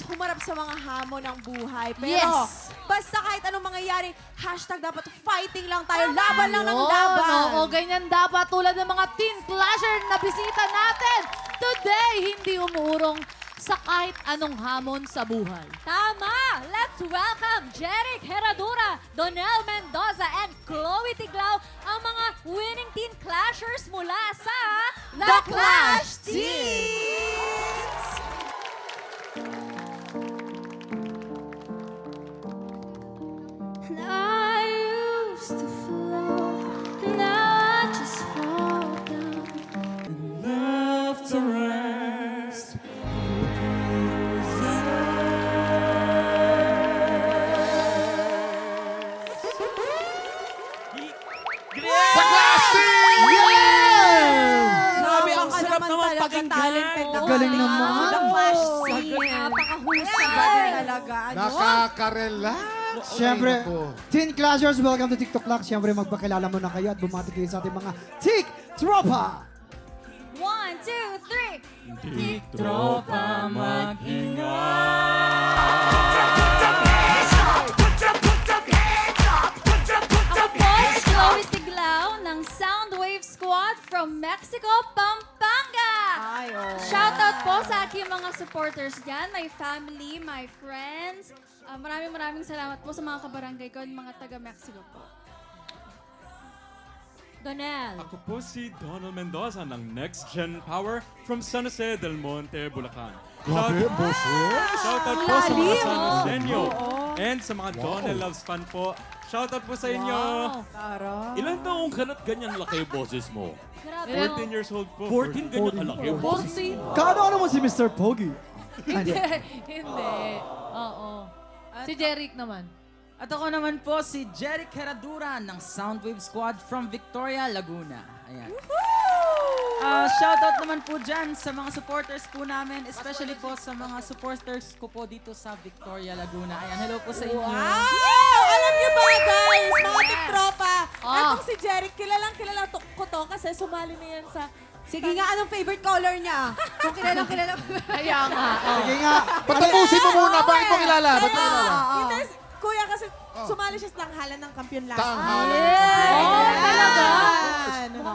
humarap sa mga hamon ng buhay. Pero, Yes! basta kahit anong mangyayari, hashtag dapat fighting lang tayo. Laban lang ng laban. Oo, ganyan dapat. Tulad ng mga teen clasher na bisita natin. Today, hindi umuurong sa kahit anong hamon sa buhay. Tama! Let's welcome Jeric Herradura, Donel Mendoza, and Chloe Tiglao, ang mga winning teen clashers mula sa The Clash Teens! And I used to float, and now I just fall down. Left to rest. The Clash Team! Grabe, ang Baka sarap naman talaga pakinggan. talented na Galing naman. The Clash Teens. Napakahusay. Grabe talaga. Ano? Nakaka-relax. Siyempre, Ay, naku. Teen Clashers, welcome to TikTok Clock. Siyempre, magpakilala muna kayo at bumati kayo sa ating mga Tik Tropa! 1, 2, 3. Di tropa mag-ingat. Ako po si Chloe Tiglao ng Soundwave Squad from Mexico, Pampanga. Ay, oh. Shoutout po sa aking mga supporters dyan, my family, my friends. Maraming salamat po sa mga kabarangay ko at mga taga-Mexico po. Donel. Ako po si Donald Mendoza ng Next Gen Power from San Jose del Monte, Bulacan. Grabe, Shoutout po sa mga Lalim, San oh. Joseño. Oo. And sa mga Donald Loves fan po. Shoutout po sa inyo. Tara. Ilan taong ka na't ganyan laki yung boses mo? Grabe. 14 years old po. 14 ganyan kalaki yung boses. 40? Kaano mo si Mr. Pogi? Hindi. Hindi. Oo. Si Jeric naman. At ako naman po si Jeric Herradura ng Soundwave Squad from Victoria, Laguna. Ayan. Shoutout naman po dyan sa mga supporters po namin, especially po sa mga supporters ko po dito sa Victoria, Laguna. Ayan, hello po sa inyo. Wow! Alam niyo ba, guys, mga tiktropa, Ah. etong si Jeric, kilalang ko to kasi sumali na yan sa... Sige nga, anong favorite color niya? Kung kilala Kaya nga. Oh. Sige nga. Patapusin mo muna. Bakit mo kilala? Ba't mo kilala? Hindi, kuya kasi sumali siya sa tanghalan ng kampiyon last Tanghalan year. ng kampiyon. Oh, talaga?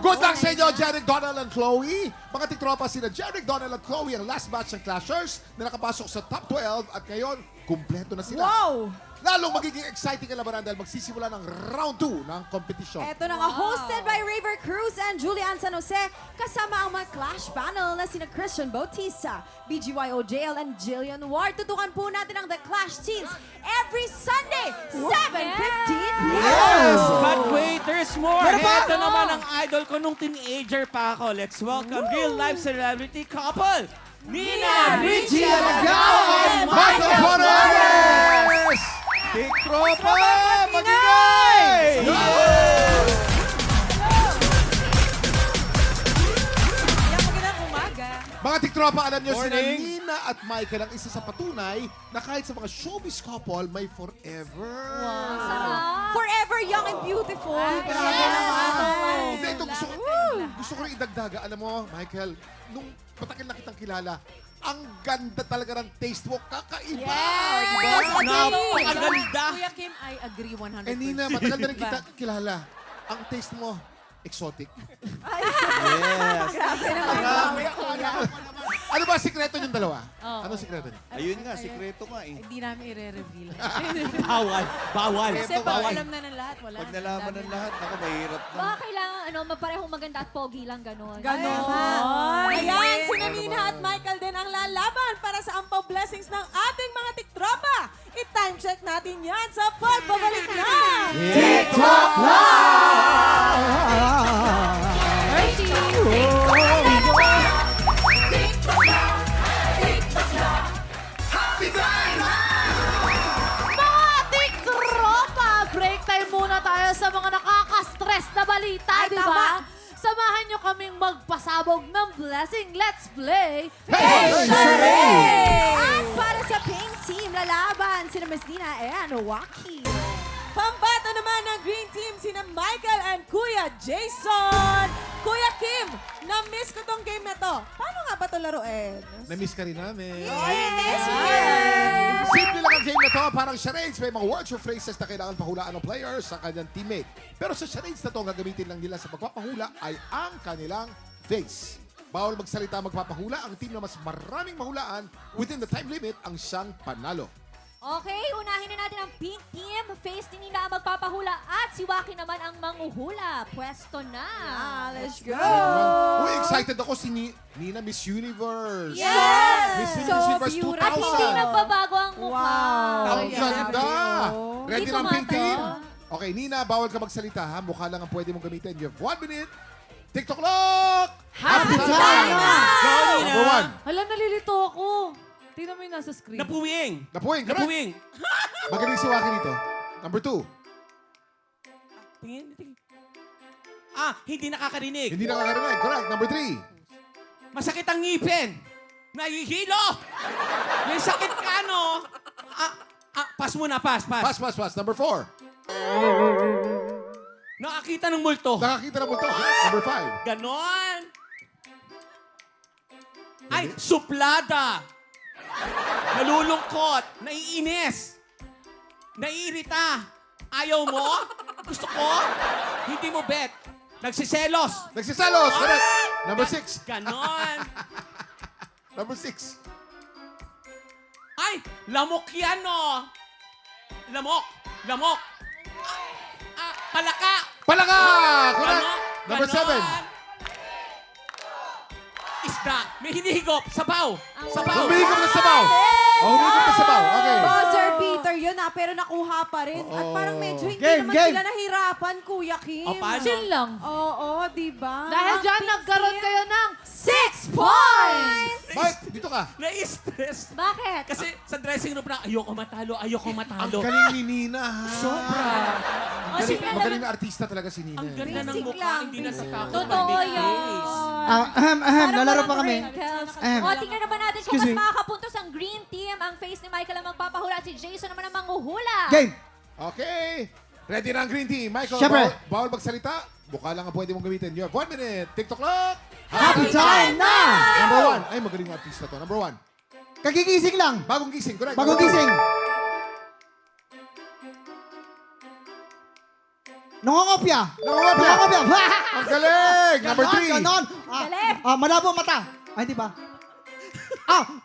Good luck sa inyo, Jeric, Donald, and Chloe. Mga tiktropa sila Jeric, Donald, at Chloe ang last batch ng Clashers na nakapasok sa top 12 at ngayon, kumpleto na sila. Wow! Lalong magiging exciting ang labanan dahil magsisimula ng round 2 ng kompetisyon. Eto na nga, hosted by Raver Cruz and Julian San Jose, kasama ang mga Clash panel na sina Christian Bautista, BGYO JL, and Jillian Ward. Tutukan po natin ang The Clash Teens every Sunday, 7:15 p.m. But wait, there's more! Meron pa? Ito naman ang idol ko nung teenager pa ako. Let's welcome real-life celebrity couple, Nina Richie Alagao and Michael Flores! Tiktropa! Magingay! Magandang umaga. Mga tiktropa, alam niyo sila Morning. Nina at Michael ang isa sa patunay na kahit sa mga showbiz couple, may forever. Forever young and beautiful. Grabe naman. Hindi, ito gusto ko rin idagdaga. Alam mo, Michael, nung matagal na kitang kilala, ang ganda talaga ng taste mo. Kakaiba. Yes! Diba? Napakaganda! Kuya Kim, I agree 100%. Eh, Nina, matagal na rin kita kilala. Ang taste mo, exotic. Grabe naman. Ano ba sikreto niyong dalawa? Oo. Ano sikreto niyo? Ayun nga, sikreto nga eh. Hindi namin i-reveal. Bawal, bawal. Kasi pag alam na ng lahat, wala. Pag nalaman ng lahat, ako mahirap na. Baka kailangan parehong maganda at pogi lang gano'n. Ganon. Ayan, sina Nina at Michael din ang lalaban para sa ampaw blessings ng ating mga tiktropa. I-time check natin yan sa pagbabalik na! TikTok Mga tiktropa! Break time muna tayo sa mga nakaka-stress na balita, Ay, di tama. ba? Samahan nyo kaming magpasabog ng blessing. Let's play! At para sa pink team, lalaban sina Miss Nina and Waki. Pambato naman ng green team sina Michael and Kuya Jason. Kuya Kim, na-miss ko tong game na to. Paano nga ba ito laruin? Na-miss ka rin namin. Yes! parang charades. May mga words or phrases na kailangan pahulaan ng player sa kanyang teammate. Pero sa charades na to, ang gagamitin lang nila sa pagpapahula ay ang kanilang face. Bawal magsalita magpapahula. Ang team na mas maraming mahulaan within the time limit ang siyang panalo. Okay, unahin na natin ang pink team. Face ni Nina ang magpapahula at si Waki naman ang manghuhula. Pwesto na. Let's go! Uy, excited ako si Nina Miss Universe. Yes! Miss So Universe beautiful. 2000. At hindi nagbabago ang mukha. Wow! Ang ganda! Ready Hindi na ang pink tumato. team? Okay, Nina, bawal ka magsalita ha. Mukha lang ang pwede mong gamitin. You have 1 minute. TikTok clock! Happy time na! Go, Nina! Number 1. Alam, nalilito ako. Tingnan mo yung nasa screen. Napuwing! Napuwing, correct. Napuwing! Magaling si Waki dito. Number 2. Tingin. Hindi nakakarinig. Hindi nakakarinig. Correct. Number 3. Masakit ang ngipin. Nahihilo! May sakit ka, no? Pass muna, pass. Pass. Number 4. Nakakita ng multo. Nakakita na mo ito. Number 5. Ganon. Ay, suplada. Nalulungkot. Naiinis. Naiirita. Ayaw mo? Gusto ko? Hindi mo bet. Nagsiselos. Nagsiselos. Correct. Number 6. Ganon. Number 6. Ay, lamok yan, no? Lamok. Palaka. Palaka! Correct. Ganon. Number 7. Isda. May hinihigop. Sabaw. Humihigop na sabaw. Humihigop na sabaw. Okay. Buzzer beater yun pero nakuha pa rin. At Oo. parang medyo hindi Game, naman game. sila nahirapan, Kuya Kim. O, paano? Chill lang. Oo, di ba? Dahil Ang dyan, pink nagkaroon team, kayo ng 6 points! Mike, dito ka. Na-stress. Bakit? Kasi sa dressing room na, ayoko matalo. Ang galing ni Nina, ha? Sobra. Magaling na artista talaga si Nina. Ang ganda ng Basic mukha, lang, hindi basic. natatakot. Totoo mag-make yan. face. Lalaro pa kami. O, tingnan naman natin kung Excuse mas me. makakapuntos ang green team. Ang face ni Michael ang magpapahula at si Jason naman ang manghuhula. Game! Okay. Ready na ang green team. Michael, Siyempre. bawal magsalita. Mukha lang ang pwede mong gamitin. You have 1 minute. TikTok clock. Happy time na! Number 1. Ay, magaling na artista to. Number 1. Kagigising lang. Bagong gising. Correct. Bagong Number gising. Nangongopya. Nangongopya. Ang galing. Number 3. Ganon. Galing. Malabo ang mata. Ay, hindi ba?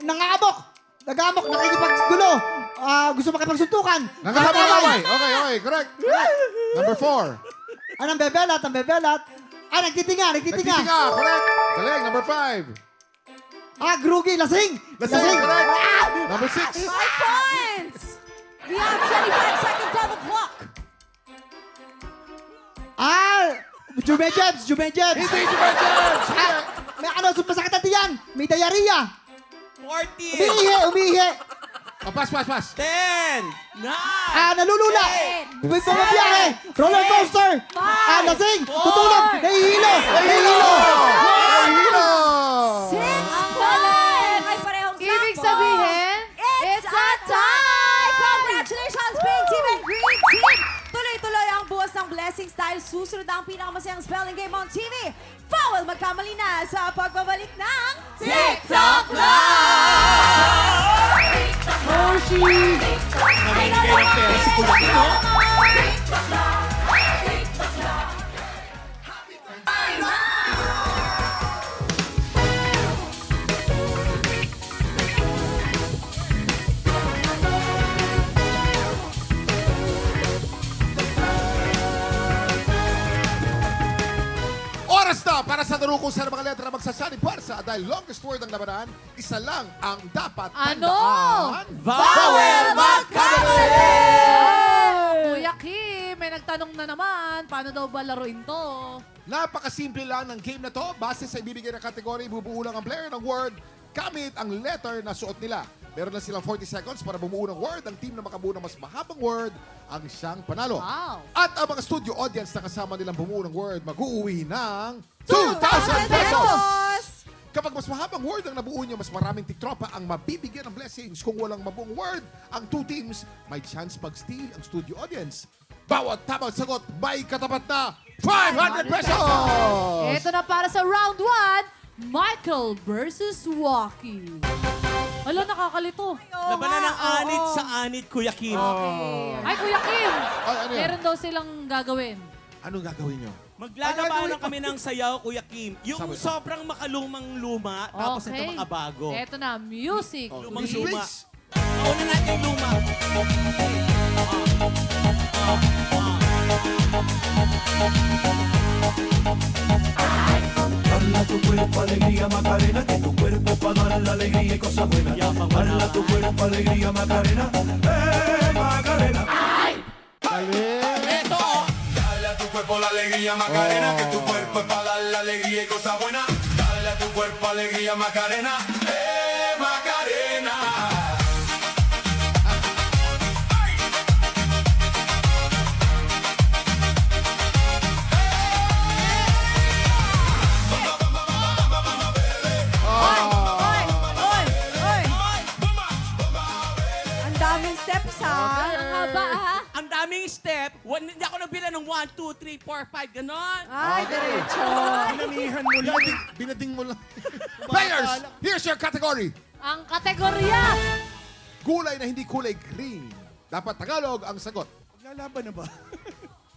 Nangaabok. Nag-aamok. Nakikipaggulo. Gusto makipagsuntukan. Nangahabay. Okay. Correct. Number 4. Ang bebelat. Nagtitinga. Nagtitinga. Correct. Galing. Number 5. Grugi. Lasing. Correct. Number 6. 5 points! We have 25 seconds on the clock. Jumejebs. Hindi, Juventus. May sumasakit ang tiyan. May diarrhea. 40. Umihi. Pass. 10. 9. Nalulula. May bumabiyahe. Roller coaster. Lasing. Tutulog. Nahihilo. Nahihilo. 6 points! Ay, parehong Ibig sakto. sabihin, It's a tie! Congratulations, Pink Team and Green Team! Tuloy-tuloy ang buwas ng blessings dahil susunod ang pinakamasayang spelling game on TV. Bawal magkamali na sa pagbabalik ng TikTok Namimigay ng pera si Kulaki, no? Oras na para sa darukong sa mga letra magsasaling puwersa dahil longest word ang labanan, isa lang ang dapat Ano? tandaan. Bawal magkamali! Kuya Kim, may nagtanong na naman, paano daw ba laruin to? Napakasimple lang ng game na to. Base sa ibibigay na kategory, bubuo lang ang player ng word gamit ang letter na suot nila. Meron na silang 40 seconds para bumuo ng word. Ang team na makabuo ng mas mahabang word ang siyang panalo. Wow. At ang mga studio audience na kasama nilang bumuo ng word, mag-uuwi ng 2,000 pesos! Kapag mas mahabang word ang nabuo nyo, mas maraming tiktropa ang mabibigyan ng blessings. Kung walang mabuong word, ang two teams may chance mag-steal ang studio audience. Bawat tamang sagot, may katapat na 500 pesos! Ito na para sa round 1, Michael versus Waki. Wala, nakakalito. Labanan ng anit sa anit, Kuya Kim. Ay, Kuya Kim! Ay, ano yan? Meron daw silang gagawin. Anong gagawin nyo? Maglalabanan kami ng sayaw, Kuya Kim. Yung Sabi- sobrang makalumang luma, tapos ito Okay. makabago. Eto na, music. Lumang Please, luma. please. Una natin yung luma. Dala tu cuerpo alegría Macarena, que tu cuerpo es para dar la alegría y cosas buenas. Dala tu cuerpo alegría Macarena, Macarena. Ito, oh. Dale a tu cuerpo la alegría Macarena, que tu cuerpo es para dar la alegría y cosas buenas. Dale a tu cuerpo alegría Macarena, Macarena. Ang daming steps, ha? Ang haba, ha? Ang daming step. Hindi ako nabila ng 1, 2, 3, 4, 5, ganon. Ay, diretso. Pinamihan mo lang. Binading mo lang. Players, here's your category. Ang kategorya. Gulay na hindi kulay green. Dapat Tagalog ang sagot. Maglalaban na ba?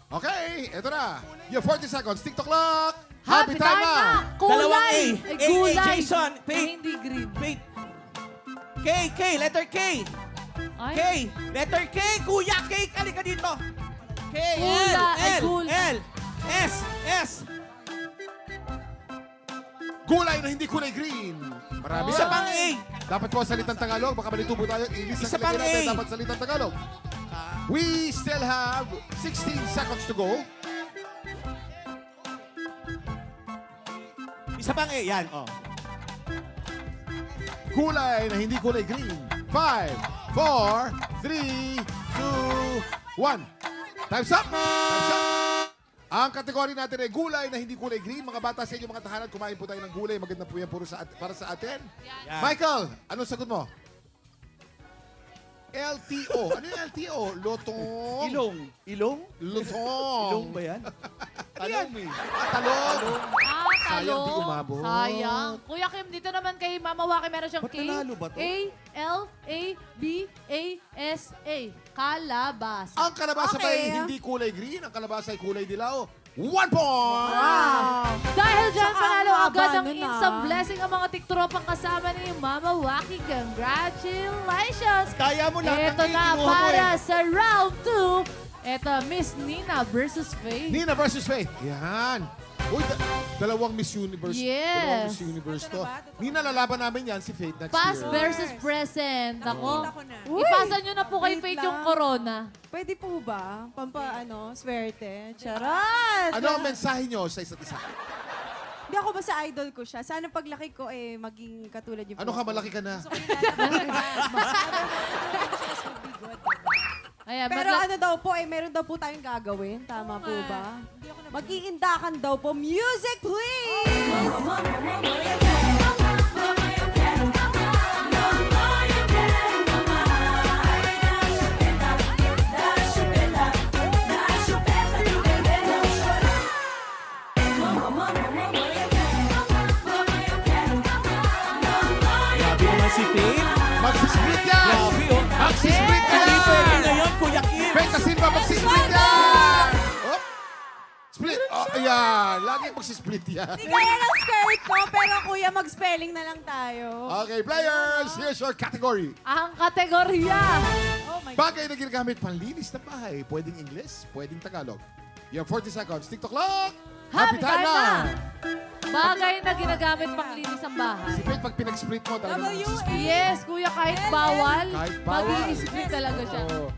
Okay, eto na. Your 40 seconds. TikTok clock. Happy time na. Dalawang A. Kulay. A, Gulay. Jason. Na Faith. hindi green. Wait. K, letter K. Ay. K, letter K, Kuya K, kalika dito. K, L, S. Gulay na hindi kulay green. Marami Isa yan. pang A. Dapat po salitang Tagalog. Baka malitubo tayo. English Isa ang pang natin. A. Dapat salitang Tagalog. We still have 16 seconds to go. Isa pang A, yan. Oh. Gulay na hindi kulay green. 5, 4, 3, 2, 1. Time's up! Time's up! Ang kategory natin ay gulay na hindi kulay green. Mga bata sa inyo, mga tahanan, kumain po tayo ng gulay. Maganda po yan para sa atin. Yan. Michael, anong sagot mo? LTO. Ano yung LTO? Lotong? Ilong? Lutong. Ilong ba yan? Talong. Talong. Sayang, di Talong. umabot. Sayang. Kuya Kim, dito naman kay Mama Waki, meron siyang Ba't nanalo ba to? K-L-A-B-A-S-A. Kalabasa. Ang kalabasa ba ay Okay. hindi kulay green? Ang kalabasa ay kulay dilaw. 1 point! Dahil dyan, Tsaka panalo ang agad haba ang nun, instant blessing ang mga tiktropang kasama ni Mama Waki. Congratulations! Kaya mo lahat Ito ng na kinuha mo para sa round 2. Ito, Miss Nina versus Faith. Nina versus Faith. Yan. Uy, dalawang Miss Universe. Dalawang Yes. Miss Universe to. Nina, lalaban namin yan si Faith next Past year. versus present. Ako, Nakita ko na. ipasa nyo na po kay Wait Faith lang. yung corona. Pwede po ba? Swerte. Charot! Ano ang mensahe nyo sa isa't isa? Hindi ako basta idol ko siya. Sana paglaki ko maging katulad niyo po. Ano ka, malaki ka na? Ayan, Pero ano daw po, meron daw po tayong gagawin. Tama po ba? Mag-iindakan daw po. Music, please! Grabe naman si Faith. Magsissplit yan! Grabe, oh. Magsissplit Hindi pwede yan! ngayon, Kuya Kim. Faith na Silva, magsissplit yan! Oh. Split. Oh, ayan. Lagi magsissplit yan. Hindi kaya ng skirt ko, pero kuya, mag-spelling na lang tayo. Okay, players, here's your category. ang kategorya. Oh my God. Bagay na ginagamit panlinis ng bahay. Pwedeng English, pwedeng Tagalog. You have 40 seconds. TikTok clock. Happy time na! Bagay na ginagamit pang linis ang bahay. Si Faith, pag pinag-split mo, talagang magsissplit. Yes, kuya, kahit bawal, Kahit bawal. mag-i-split talaga siya. Oo.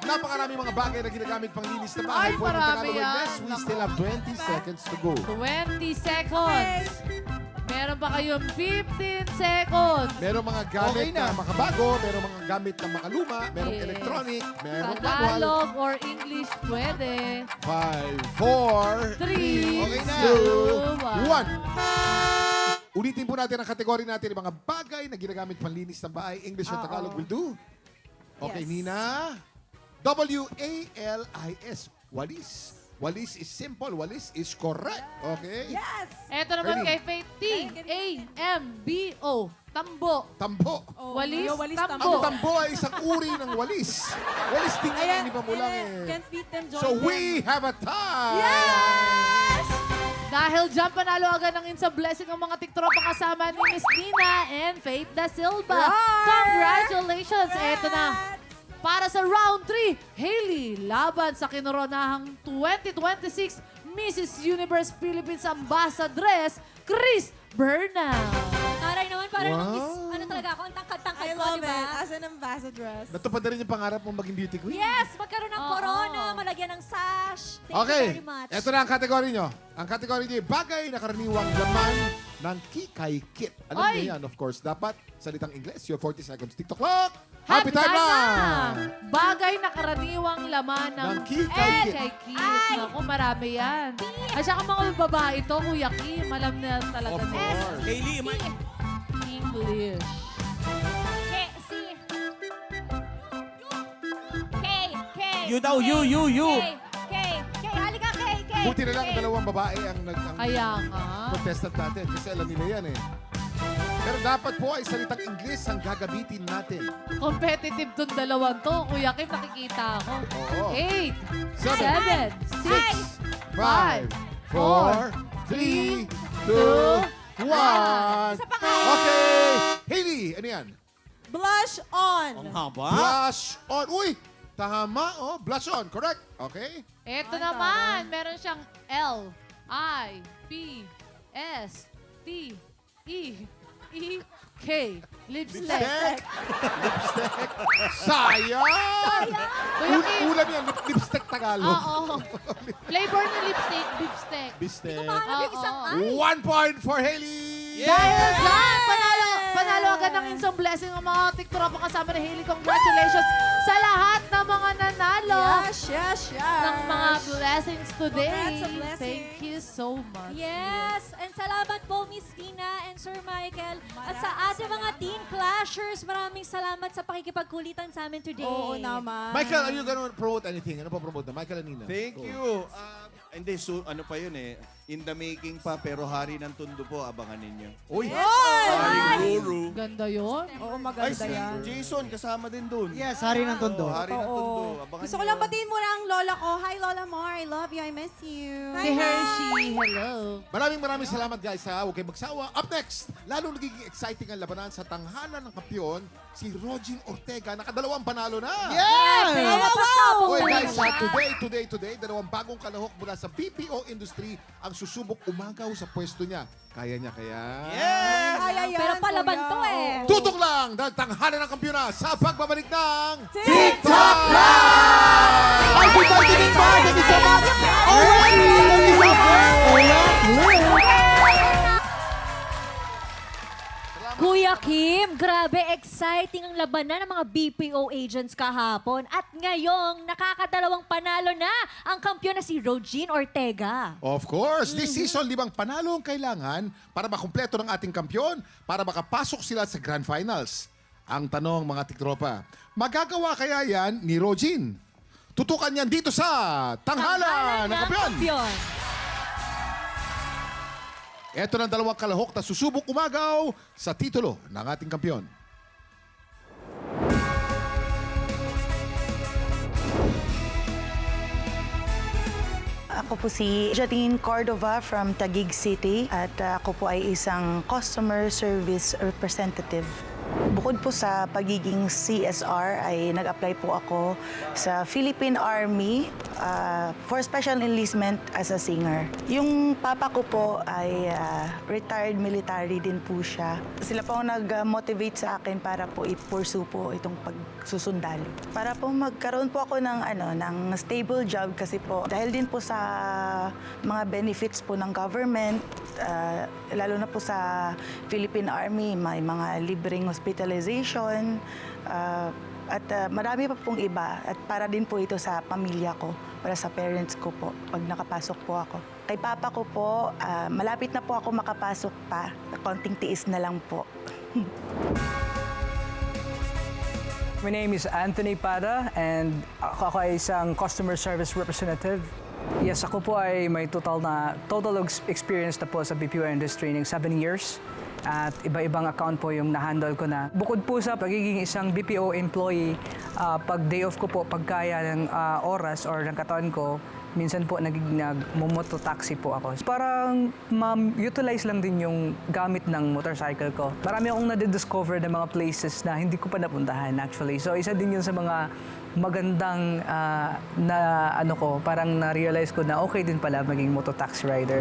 Napakarami mga bagay na ginagamit pang linis ng bahay. Ay, Pwedeng marami Tagalog o yan. English. We still have 20 seconds to go. 20 seconds. Meron pa kayong 15 seconds. Merong mga gamit Okay na. na makabago, merong mga gamit na makaluma, merong Yes. electronic, merong manual. Tagalog or English pwede. 5, 4, 3, okay na. 2, 1. Ulitin po natin ang kategory natin ng mga bagay na ginagamit panlinis ng bahay. English or Tagalog will do. Okay, Yes. Nina. W-A-L-I-S. Walis. Walis is simple. Walis is correct. Okay? Yes! Eto naman Ernie. kay Faith, T-A-M-B-O. Tambo. Tambo. Walis, walis, Ang tambo. tambo ay isang uri ng walis. Walis tingin, hindi pa mo lang eh. Can't beat them, Jordan. So we have a tie. Yes! Dahil dyan, panalo agad ng Insa Blessing ang mga tiktropa kasama ni Miss Nina and Faith Da Silva. Roar! Congratulations! Eto na. Para sa round 3, Hailey laban sa kinoronahang 2026 Mrs. Universe Philippines Ambassadress, Chris Bernal. Taray naman, parang Wow. ano talaga ako, ang tangkad-tangkad I ko, love di ba? it. As an ambassadress. Natupad na rin yung pangarap mong maging beauty queen. Yes, magkaroon ng Oo. corona, malagyan ng sash. Thank you Okay, very much. ito na ang kategory nyo. Ang kategory nyo, bagay na karaniwang laman ng Kikay Kit. Alam Oy! niyo yan, of course. Dapat salitang Ingles, your 40 seconds. TikTok clock! Happy time na! Bagay na karaniwang laman ng Ng Kikay Kit. Kikay Kit. Naku, marami yan. At saka mga babae ito, Kuya Kim, alam na talaga Of nila. course. Hailey, English. K, C. K, K. You daw, you. K, halika, K. Buti na lang dalawang babae ang Kaya nga. contestant natin kasi alam nila yan eh. Pero dapat po ay salitang Ingles ang gagamitin natin. Competitive tong dalawang to. Kuya Kim, nakikita ako. Oo. 8, 7, 7, 6, 5, 4, 3, 2, 1. Isa pa nga. Okay! Hailey, ano yan? Blush on. Ang haba. Blush on. Uy! Tama, oh. Blush on. Correct. Okay? Ito naman, meron siyang L, I, P, S, T, E, E, K. Lipstick. Lipstick. Lipstick. Sayang! Kuya Kim. Ulam yan. Lipstick Tagalog. Oo. Flavor ng lipstick, lipstick. Lipstick. Mahanap yung isang Oo. 1 point for Hailey! Dahil dyan, panalo agad ng Insong Blessing ang mga tiktropa kasama ni Hailey. Congratulations sa lahat ng mga nanalo Yes. ng mga blessings today. Congrats sa blessings. Thank you so much. Yes, and salamat po Miss Tina and Sir Michael. At sa ating mga Teen Clashers, maraming salamat sa pakikipagkulitan sa amin today. Oo naman. Michael, are you gonna promote anything? Ano pa promote na? Michael and Nina. Thank Go. you. Hindi, ano pa yun eh. In the making pa, pero Hari ng Tondo po, abangan ninyo. Uy! Haring Guru. Ganda yun. Oo, Ay, maganda si yan. Jason, kasama din dun. Yes, Hari ng Tondo. Hari ng Tondo. Abangan Gusto ko lang batiin muna ang lola ko. Hi, Lola Mar. I love you. I miss you. Si Hershey, hello. Maraming salamat guys ha. Huwag kayong magsawa. Up next, lalo nagiging exciting ang labanan sa tanghalan ng kampiyon, si Rogin Ortega. Nakadalawang panalo na. Pasabog Okay na guys, lang. today, dalawang bagong kalahok mula sa BPO industry ang susubok umagaw sa pwesto niya. Kaya niya, kaya? Yes! Kaya yan, Pero palaban kuya. to eh. Tutok lang dahil tanghalan ng kampiyon na sa pagbabalik ng TikTok Live! I'll be back in it, Mark. Thank you so much. Alright, thank you so much. Kuya Kim, grabe exciting ang labanan ng mga BPO agents kahapon. At ngayong nakakadalawang panalo na ang kampiyon na si Rogin Ortega. Of course, this season, 5 panalo ang kailangan para makumpleto ng ating kampiyon para makapasok sila sa Grand Finals. Ang tanong, mga tiktropa, magagawa kaya yan ni Rogin? Tutukan yan dito sa Tanghalan ng Kampiyon. Ito ng dalawang kalahok na susubok umagaw sa titulo ng ating kampiyon. Ako po si Jadine Cordova from Taguig City at ako po ay isang customer service representative. Bukod po sa pagiging CSR ay nag-apply po ako sa Philippine Army for special enlistment as a singer. Yung papa ko po ay retired military din po siya. Sila po ang nag-motivate sa akin para po i-pursue po itong pagsusundalo. Para po magkaroon po ako ng stable job kasi po dahil din po sa mga benefits po ng government, lalo na po sa Philippine Army, may mga libreng hospitalization, at marami pa pong iba. At para din po ito sa pamilya ko, para sa parents ko po, pag nakapasok po ako. Kay papa ko po, malapit na po ako makapasok pa. Konting tiis na lang po. My name is Anthony Pada and ako ay isang customer service representative. Yes, ako po ay may total experience na po sa BPO industry ng 7 years. At iba-ibang account po yung na-handle ko na. Bukod po sa pagiging isang BPO employee, pag day off ko po, pagkaya ng oras or ng katawan ko, minsan po nagmumoto-taxi po ako. Parang ma-utilize lang din yung gamit ng motorcycle ko. Marami akong nadidiscover ng mga places na hindi ko pa napuntahan actually. So isa din yun sa mga magandang parang na-realize ko na okay din pala maging moto-taxi rider.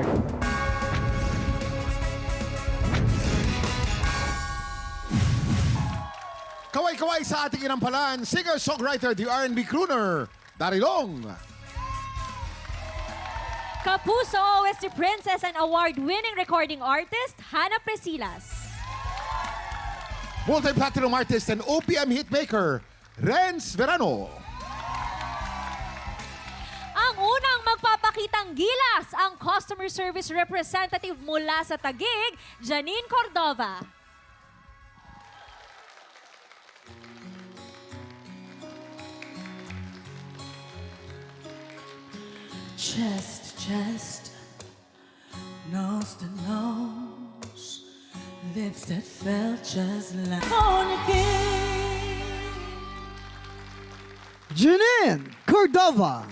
Kaway-kaway sa ating inampalan, singer-songwriter, the R&B crooner, Darilong. Kapuso OST Princess and award-winning recording artist, Hannah Presilas. Multi-platinum artist and OPM hitmaker, Renz Verano. Ang unang magpapakitang gilas, ang customer service representative mula sa Taguig, Janine Cordova. Chest to chest, nose to nose, lips that felt just like born again. Janine Cordova.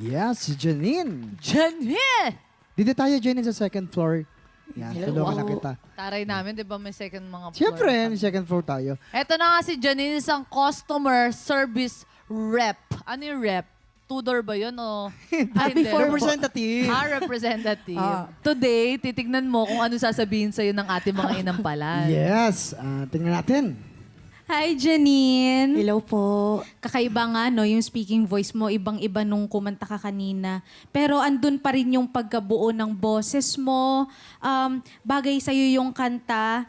Yes, Janine. Janine! Dito tayo, Janine, sa second floor. Yan, tulungan na kita. Taray namin, di ba may second mga floor? Siyempre, may second floor tayo. Eto na nga si Janine, isang customer service rep. Ano yung rep? Tudor ba yun o? Hindi. Representative. Representative. Ah. Today, titignan mo kung ano sasabihin sa'yo ng ating mga inampalan. Yes, tingnan natin. Hi, Janine. Hello po. Kakaiba nga, no, yung speaking voice mo, ibang-iba nung kumanta ka kanina. Pero andun pa rin yung pagkabuo ng boses mo. Bagay sa'yo yung kanta.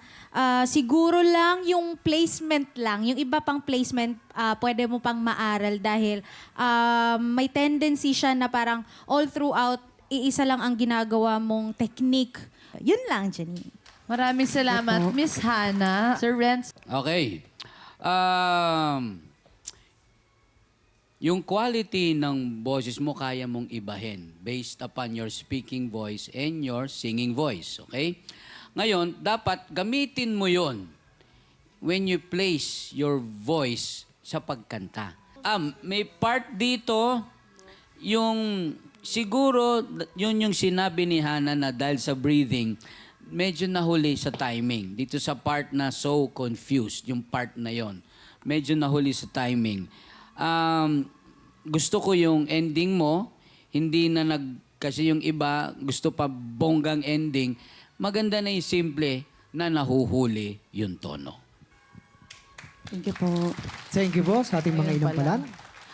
Siguro lang yung placement lang. Yung iba pang placement, pwede mo pang maaral dahil may tendency siya na parang all throughout, iisa lang ang ginagawa mong technique. Yun lang, Janine. Maraming salamat, Miss Hannah. Sir Renz. Okay. Yung quality ng boses mo kaya mong ibahin based upon your speaking voice and your singing voice. Okay? Ngayon, dapat gamitin mo yon when you place your voice sa pagkanta. May part dito, yung siguro, yun yung sinabi ni Hannah na dahil sa breathing, medyo nahuli sa timing. Dito sa part na so confused, yung part na yon. Medyo nahuli sa timing. Gusto ko yung ending mo, hindi na kasi yung iba, gusto pa bonggang ending. Maganda na yung simple na nahuhuli yung tono. Thank you po. Thank you po sa ating mga inampalan.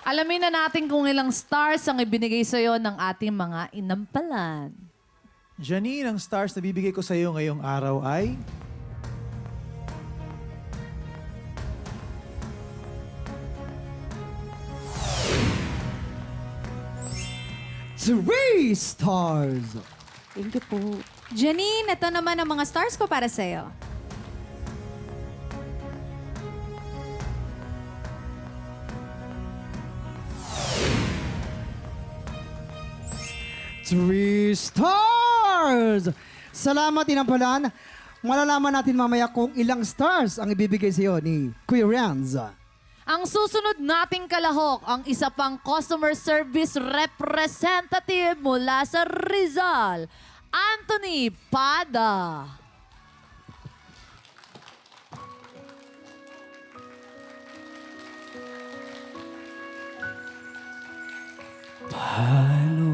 Alamin na natin kung ilang stars ang ibinigay sa'yo ng ating mga inampalan. Janine, ang stars na bibigay ko sa iyo ngayong araw ay... Three stars. Thank you po. Janine, ito naman ang mga stars ko para sa'yo. Three stars! Salamat, inampalan. Malalaman natin mamaya kung ilang stars ang ibibigay sa iyo ni Kuya Renz. Ang susunod nating kalahok, ang isa pang customer service representative mula sa Rizal, Anthony Pada. Paano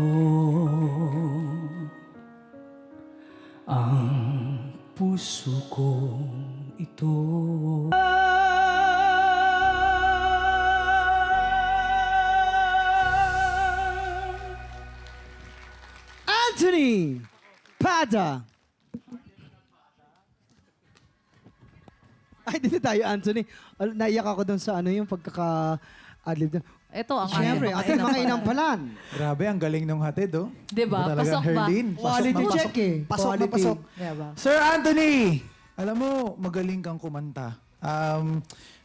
ang puso kong ito? Anthony Pada. Ay, dito tayo, Anthony. Naiyak ako doon sa yung pagkaka-adlib doon. Ito ang Siyempre, ating mga inampalan. Grabe, ang galing nung hatid, oh. Diba? Iba talagang Pasok ba? Herlin. Quality check eh. Pasok na Quality. pasok. Diba? Sir Anthony, alam mo, magaling kang kumanta.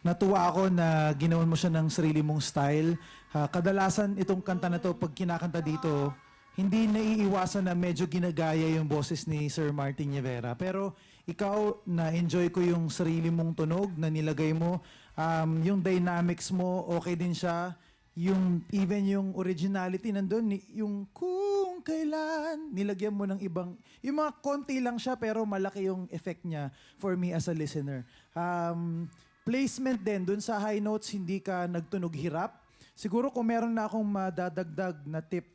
Natuwa ako na ginawan mo siya ng sarili mong style. Kadalasan itong kanta na to, pag kinakanta dito, hindi naiiwasan na medyo ginagaya yung boses ni Sir Martin Rivera. Pero ikaw, na-enjoy ko yung sarili mong tunog na nilagay mo. Yung dynamics mo, okay din siya. Even yung originality nandun, yung kung kailan, nilagyan mo ng ibang, yung mga konti lang siya pero malaki yung effect niya for me as a listener. Placement din, dun sa high notes, hindi ka nagtunog hirap. Siguro kung meron na akong madadagdag na tip,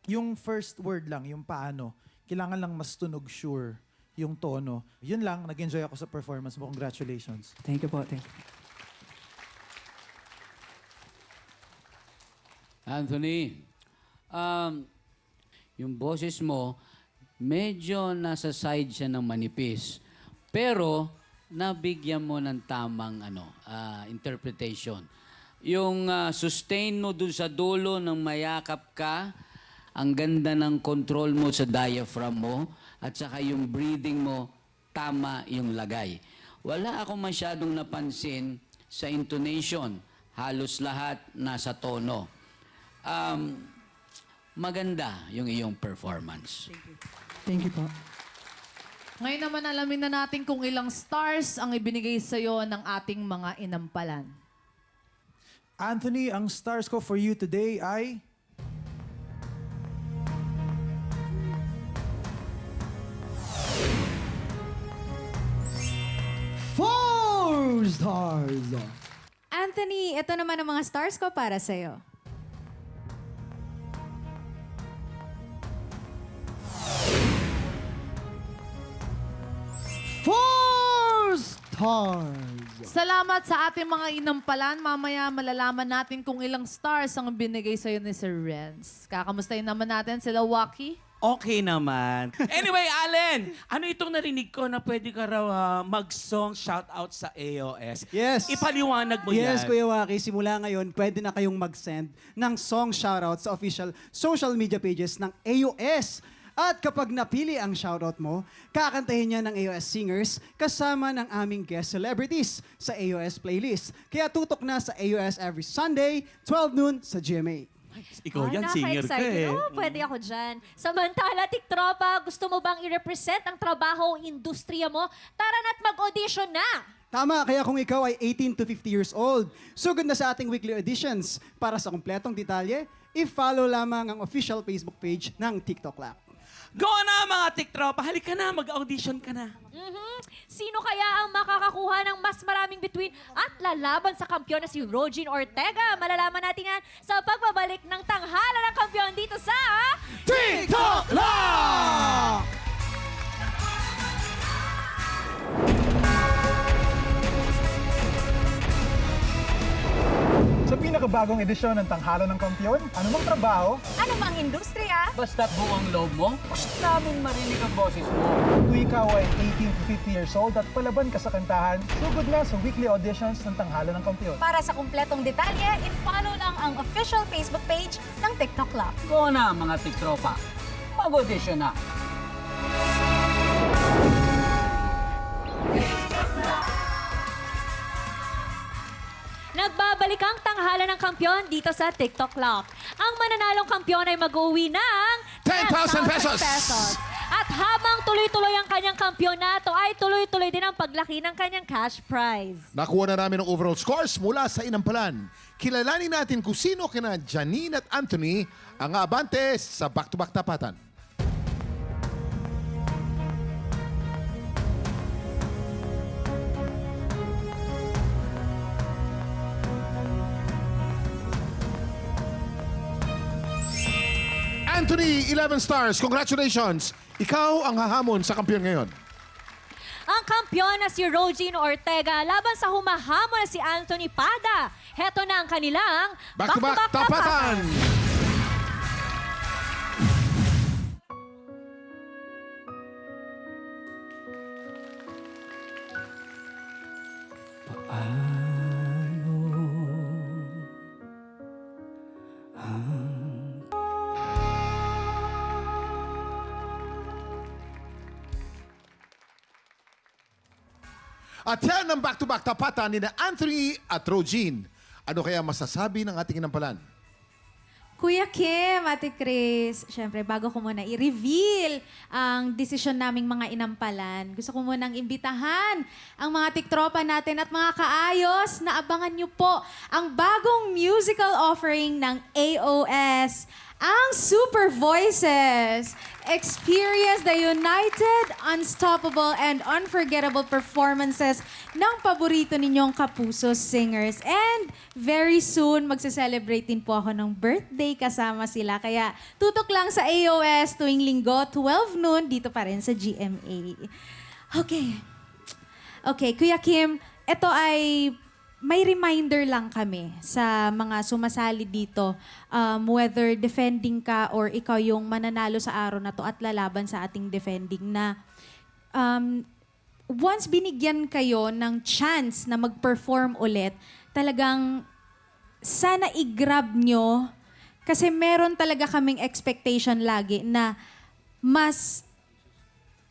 yung first word lang, yung paano, kailangan lang mas tunog sure yung tono. Yun lang, nag-enjoy ako sa performance mo. Congratulations. Thank you po. Thank you. Anthony, yung boses mo, medyo nasa side siya ng manipis. Pero, nabigyan mo ng tamang interpretation. Yung sustain mo dun sa dulo ng mayakap ka, ang ganda ng control mo sa diaphragm mo, at saka yung breathing mo, tama yung lagay. Wala akong masyadong napansin sa intonation. Halos lahat nasa tono. Maganda yung iyong performance. Thank you po. Ngayon naman alamin na natin kung ilang stars ang ibinigay sa'yo ng ating mga inampalan. Anthony, ang stars ko for you today ay... Four stars! Anthony, ito naman ang mga stars ko para sa'yo. Four stars! Salamat sa ating mga inampalan. Mamaya malalaman natin kung ilang stars ang binigay sa'yo ni Sir Renz. Kakamustahin naman natin sila, Waki. Okay naman. Anyway, Allen, ano itong narinig ko na pwede ka raw mag-song shoutout sa AOS? Yes. Ipaliwanag mo yan. Yes, Kuya Waki. Simula ngayon, pwede na kayong mag-send ng song shoutout sa official social media pages ng AOS. At kapag napili ang shoutout mo, kakantahin niya ng AOS singers kasama ng aming guest celebrities sa AOS playlist. Kaya tutok na sa AOS every Sunday, 12 noon sa GMA. Ikaw yan, singer ka eh. Oo, pwede ako dyan. Samantala, tiktropa, gusto mo bang i-represent ang trabaho o industriya mo? Tara na't mag-audition na! Tama, kaya kung ikaw ay 18 to 50 years old, sugod na sa ating weekly auditions. Para sa kumpletong detalye, i-follow lamang ang official Facebook page ng TikTok Lab. Go na mga tiktropa, halika na, mag-audition ka na. Sino kaya ang makakakuha ng mas maraming bituin at lalaban sa kampiyon na si Rogin Ortega? Malalaman natin yan sa pagbabalik ng tanghala ng kampiyon dito sa... TikTok Live! Sa pinakabagong edisyon ng Tanghala ng Kampiyon, anumang trabaho, Ano mang industriya? Basta't buong loob mo, gusto namin marinig ang boses mo. kung ikaw ay 18 to 50 years old at palaban ka sa kantahan, sugod na sa weekly auditions ng Tanghala ng Kampiyon. Para sa kumpletong detalye, i-follow lang ang official Facebook page ng TikTok Club. Go na mga tiktropa, mag-audition na. Nagbabalik ang tanghala ng kampiyon dito sa TikTok Club. Ang mananalong kampiyon ay mag-uwi ng 10,000 pesos! At habang tuloy-tuloy ang kanyang kampyonato, ay tuloy-tuloy din ang paglaki ng kanyang cash prize. Nakuha na namin ang overall scores mula sa inampalan. Kilalanin natin kung sino kina Janine at Anthony ang abante sa back-to-back tapatan. Anthony, 11 stars. Congratulations. Ikaw ang hahamon sa kampiyon ngayon. Ang kampiyon na si Rogin Ortega laban sa humahamon na si Anthony Pada. Heto na ang kanilang Back-to-back tapatan. At yan ang back-to-back tapatan ni na Anthony at Rogine. Ano kaya masasabi ng ating inampalan? Kuya Kim, Ate Chris, syempre bago ko muna i-reveal ang desisyon naming mga inampalan, gusto ko munang imbitahan ang mga tiktropa natin at mga kaayos na abangan niyo po ang bagong musical offering ng AOS, ang Super Voices. Experience the united, unstoppable, and unforgettable performances ng paborito ninyong kapuso singers. And very soon, magse-celebrate din po ako ng birthday kasama sila. Kaya tutok lang sa AOS tuwing linggo, 12 noon, dito pa rin sa GMA. Okay, Kuya Kim, ito ay may reminder lang kami sa mga sumasali dito, whether defending ka or ikaw yung mananalo sa araw na to at lalaban sa ating defending, na once binigyan kayo ng chance na mag-perform ulit, talagang sana i-grab nyo kasi meron talaga kaming expectation lagi na mas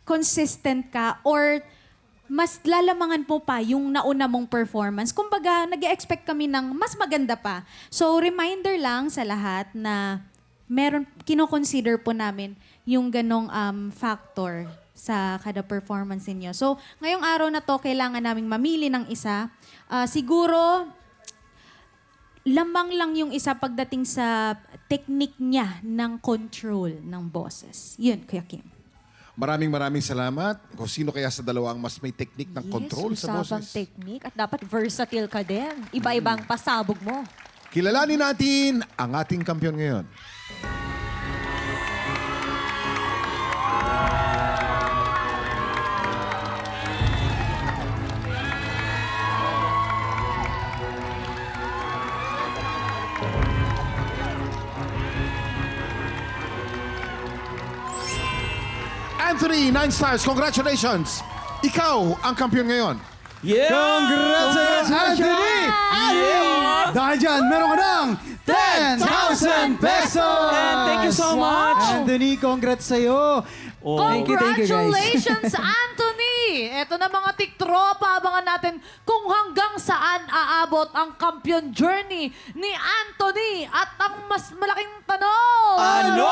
consistent ka or mas lalamangan po pa yung nauna mong performance. Kumbaga, nag-expect kami ng mas maganda pa. So, reminder lang sa lahat na kino-consider po namin yung ganong factor sa kada performance ninyo. So, ngayong araw na to, kailangan naming mamili ng isa. Siguro, lamang lang yung isa pagdating sa technique niya ng control ng boses. Yun, Kuya Kim. Maraming salamat. Kung sino kaya sa dalawa ang mas may technique ng control sa usapang boses. technique at dapat versatile ka din. Iba-ibang pasabog mo. Kilalanin natin ang ating kampiyon ngayon. Anthony, 9 stars. Congratulations! Ikaw ang kampiyon ngayon. Yeah! Congrats, Anthony! Dahil dyan, meron ka ng 10,000 pesos! And thank you so much! Anthony, congrats sa'yo. Thank you, guys. Congratulations, Anthony! Ito na mga tiktropa, abangan natin kung hanggang saan aabot ang kampiyon journey ni Anthony. At ang mas malaking tanong, Ano?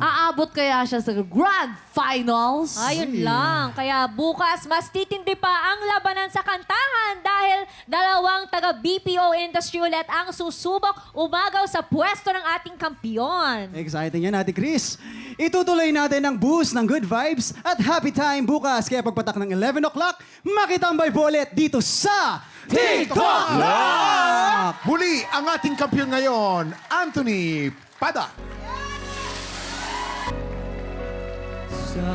aabot kaya siya sa Grand Finals? Ayun lang. Kaya bukas, mas titindi pa ang labanan sa kantahan dahil dalawang taga-BPO industry ulit ang susubok umagaw sa pwesto ng ating kampiyon. Exciting yan, Ate Chris. Itutuloy natin ang boost ng good vibes at happy time bukas. Kaya pagpatak ng 11 o'clock, makitambay po ulit dito sa TikTok Lock! Muli ang ating kampiyon ngayon, Anthony Pada. Sa